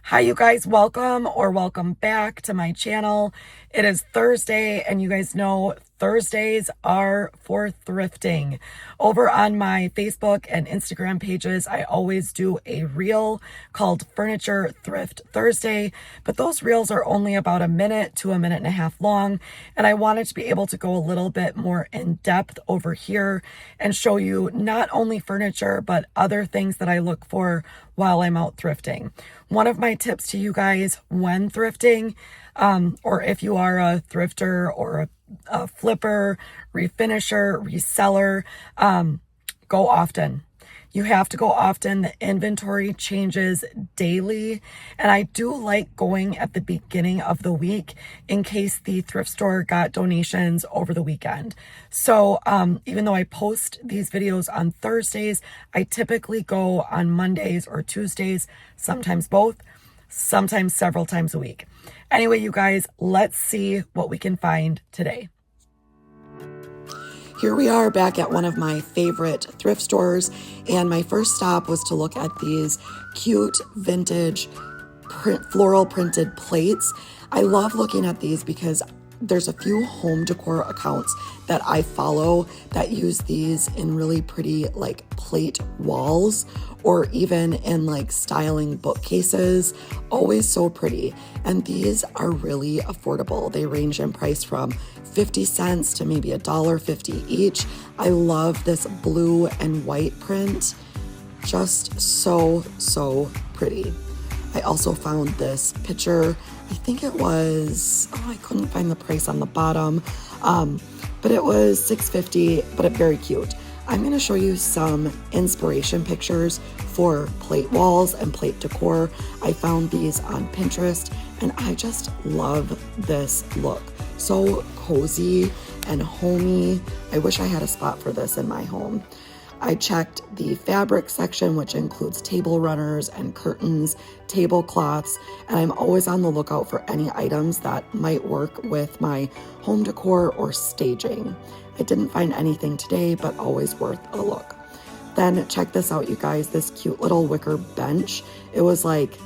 Hi, you guys. Welcome back to my channel. It is Thursday, and you guys know Thursdays are for thrifting. Over on my Facebook and Instagram pages, I always do a reel called Furniture Thrift Thursday, but those reels are only about a minute to a minute and a half long, and I wanted to be able to go a little bit more in depth over here and show you not only furniture, but other things that I look for while I'm out thrifting. One of my tips to you guys when thrifting, or if you are a thrifter or a flipper, refinisher, reseller, go often. You have to go often. The inventory changes daily. And I do like going at the beginning of the week in case the thrift store got donations over the weekend. So even though I post these videos on Thursdays, I typically go on Mondays or Tuesdays, sometimes both, sometimes several times a week. Anyway, you guys, let's see what we can find today. Here we are back at one of my favorite thrift stores, and my first stop was to look at these cute vintage floral printed plates. I love looking at these because there's a few home decor accounts that I follow that use these in really pretty like plate walls or even in like styling bookcases. Always so pretty. And these are really affordable. They range in price from 50 cents to maybe $1.50 each. I love this blue and white print. Just so pretty. I also found this picture. I think it was, I couldn't find the price on the bottom, but it was $6.50, but it's very cute. I'm going to show you some inspiration pictures for plate walls and plate decor. I found these on Pinterest, and I just love this look. So cozy and homey. I wish I had a spot for this in my home. I checked the fabric section, which includes table runners and curtains, tablecloths, and I'm always on the lookout for any items that might work with my home decor or staging. I didn't find anything today, but always worth a look. Then check this out, you guys, this cute little wicker bench. It was like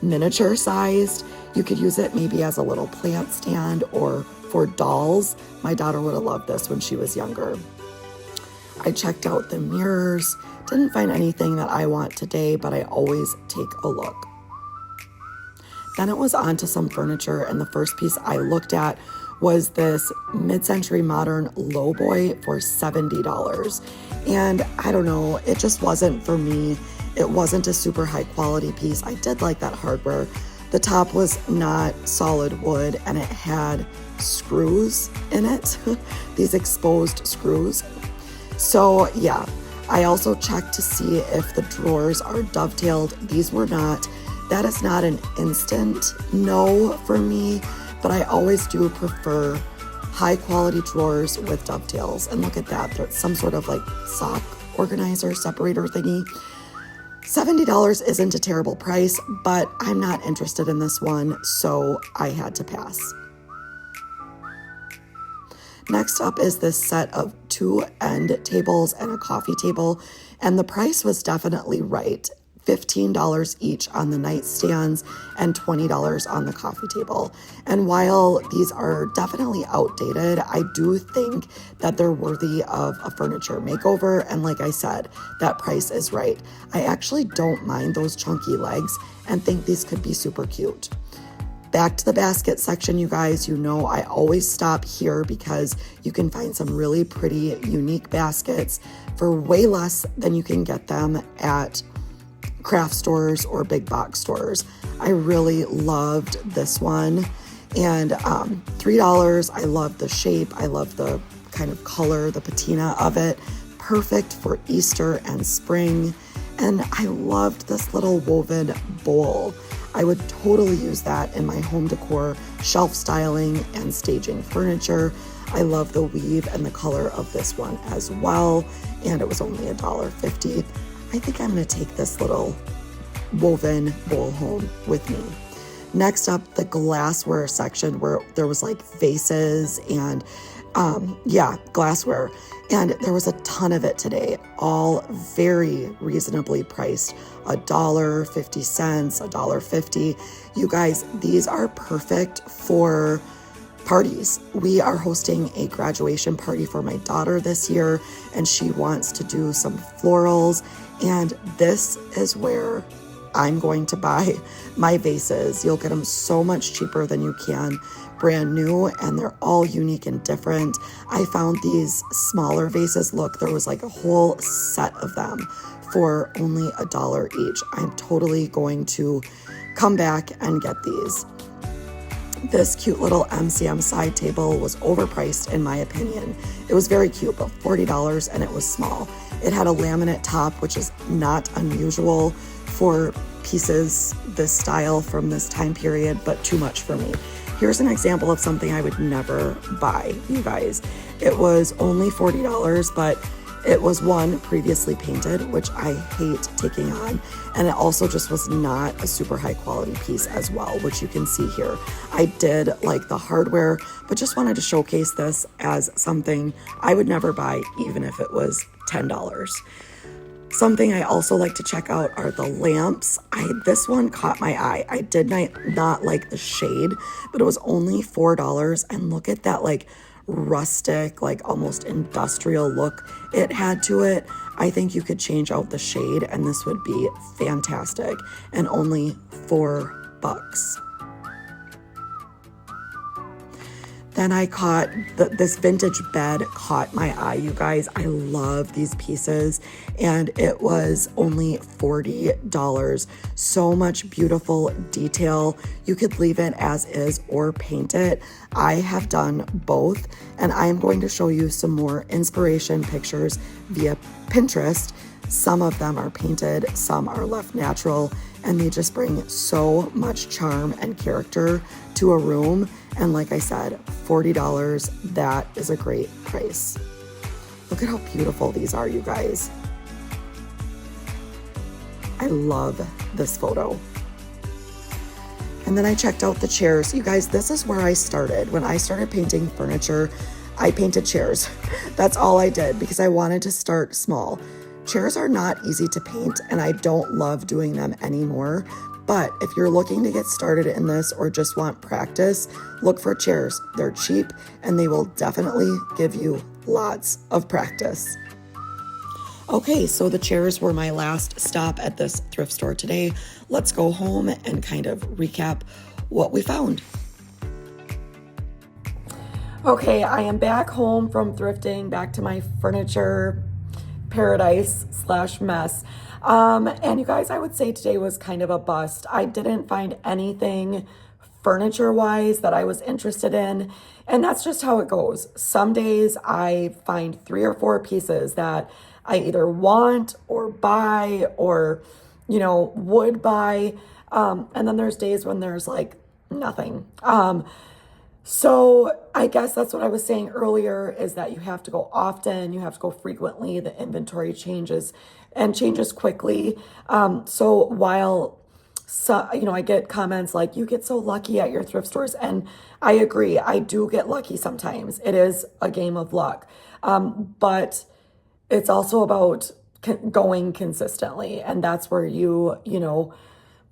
miniature sized. You could use it maybe as a little plant stand or for dolls. My daughter would have loved this when she was younger. I checked out the mirrors, didn't find anything that I want today, but I always take a look. Then it was on to some furniture, and the first piece I looked at was this mid-century modern lowboy for $70. And I don't know, it just wasn't for me. It wasn't a super high quality piece. I did like that hardware. The top was not solid wood, and it had screws in it, these exposed screws. So yeah, I also checked to see if the drawers are dovetailed. These were not. That is not an instant no for me, but I always do prefer high quality drawers with dovetails. And look at that, there's some sort of like sock organizer, separator thingy. $70 isn't a terrible price, but I'm not interested in this one, so I had to pass. Next up is this set of 2 end tables and a coffee table, and the price was definitely right. $15 each on the nightstands and $20 on the coffee table. And while these are definitely outdated, I do think that they're worthy of a furniture makeover. And like I said, that price is right. I actually don't mind those chunky legs and think these could be super cute. Back to the basket section, you guys. You know I always stop here because you can find some really pretty, unique baskets for way less than you can get them at craft stores or big box stores. I really loved this one. And $3, I love the shape. I love the kind of color, the patina of it. Perfect for Easter and spring. And I loved this little woven bowl. I would totally use that in my home decor, shelf styling, and staging furniture. I love the weave and the color of this one as well, and it was only $1.50. I think I'm going to take this little woven bowl home with me. Next up, the glassware section where there was like vases and glassware. And there was a ton of it today, all very reasonably priced. $1.50, $1.50. You guys, these are perfect for parties. We are hosting a graduation party for my daughter this year, and she wants to do some florals. And this is where I'm going to buy my vases. You'll get them so much cheaper than you can brand new, and they're all unique and different. I found these smaller vases. Look, there was like a whole set of them for only $1 each. I'm totally going to come back and get these. This cute little MCM side table was overpriced in my opinion. It was very cute, but $40, and it was small. It had a laminate top, which is not unusual for pieces this style from this time period, but too much for me. Here's an example of something I would never buy, you guys. It was only $40, but it was one previously painted, which I hate taking on. And it also just was not a super high quality piece as well, which you can see here. I did like the hardware, but just wanted to showcase this as something I would never buy, even if it was $10. Something I also like to check out are the lamps. This one caught my eye. I did not like the shade, but it was only $4. And look at that like rustic, like almost industrial look it had to it. I think you could change out the shade and this would be fantastic, and only $4. Then I caught this vintage bed caught my eye, you guys. I love these pieces, and it was only $40. So much beautiful detail. You could leave it as is or paint it. I have done both, and I am going to show you some more inspiration pictures via Pinterest. Some of them are painted, some are left natural, and they just bring so much charm and character to a room. And like I said, $40, that is a great price. Look at how beautiful these are, you guys. I love this photo. And then I checked out the chairs. You guys, this is where I started. When I started painting furniture, I painted chairs. That's all I did because I wanted to start small. Chairs are not easy to paint, and I don't love doing them anymore. But if you're looking to get started in this or just want practice, look for chairs. They're cheap and they will definitely give you lots of practice. Okay, so the chairs were my last stop at this thrift store today. Let's go home and kind of recap what we found. Okay, I am back home from thrifting, back to my furniture paradise / mess. And you guys, I would say today was kind of a bust. I didn't find anything furniture-wise that I was interested in, and that's just how it goes. Some days I find 3 or 4 pieces that I either want or buy or, would buy. And then there's days when there's like nothing. So I guess that's what I was saying earlier, is that you have to go often, you have to go frequently. The inventory changes and changes quickly. So while I get comments like, you get so lucky at your thrift stores, and I agree, I do get lucky sometimes. It is a game of luck. But it's also about going consistently, and that's where you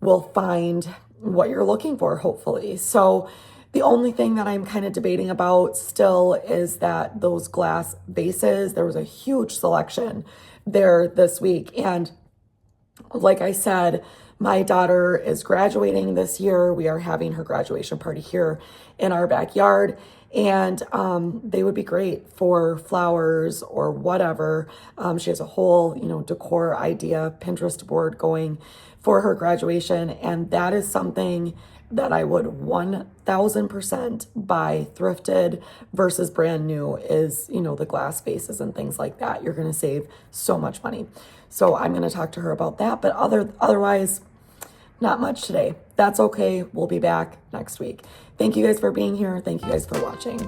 will find what you're looking for, hopefully. So the only thing that I'm kind of debating about still is that those glass vases, there was a huge selection there this week. And like I said, my daughter is graduating this year. We are having her graduation party here in our backyard. And they would be great for flowers or whatever. She has a whole, decor idea, Pinterest board going for her graduation. And that is something that I would 1000% buy thrifted versus brand new is, the glass vases and things like that. You're going to save so much money. So I'm going to talk to her about that. But otherwise, not much today. That's okay. We'll be back next week. Thank you guys for being here. Thank you guys for watching.